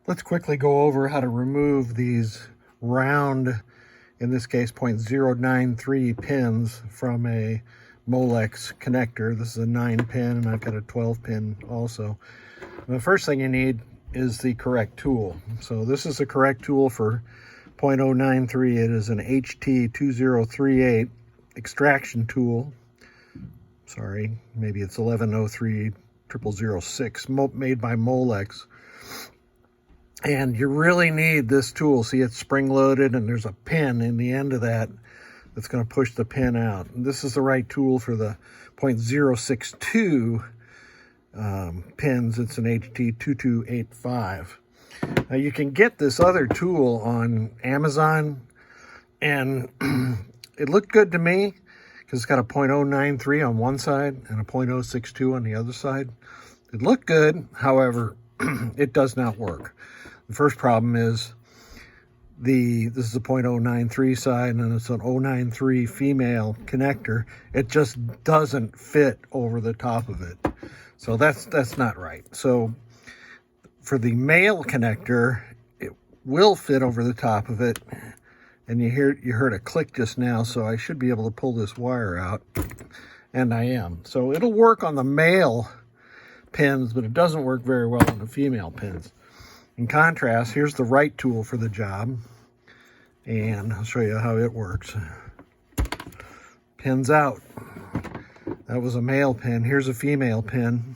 Let's quickly go over how to remove these round, in this case 0.093 pins from a Molex connector. This is a 9 pin and I've got a 12 pin also. And the first thing you need is the correct tool. So this is the correct tool for 0.093. It is an HT2038 extraction tool. Sorry, maybe it's 11030006, made by Molex. And you really need this tool. See, it's spring-loaded, and there's a pin in the end of that that's going to push the pin out. And this is the right tool for the 0.062 pins. It's an HT2285. Now, you can get this other tool on Amazon, and it looked good to me because it's got a 0.093 on one side and a 0.062 on the other side. It looked good, however, it does not work. The first problem is this is a 0.093 side and it's an 0.093 female connector. It just doesn't fit over the top of it. So that's not right. So for the male connector, it will fit over the top of it. And you heard a click just now, so I should be able to pull this wire out, and I am. So it'll work on the male pins, but it doesn't work very well on the female pins. In contrast, here's the right tool for the job, and I'll show you how it works. Pins out. That was a male pin. Here's a female pin.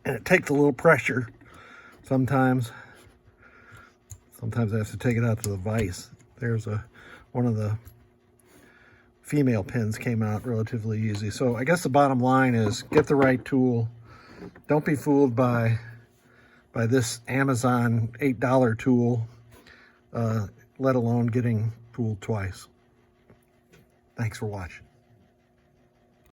And it takes a little pressure sometimes. Sometimes I have to take it out to the vise. There's one of the female pins came out relatively easy. So I guess the bottom line is get the right tool. Don't be fooled by this Amazon $8 tool, let alone getting fooled twice. Thanks for watching.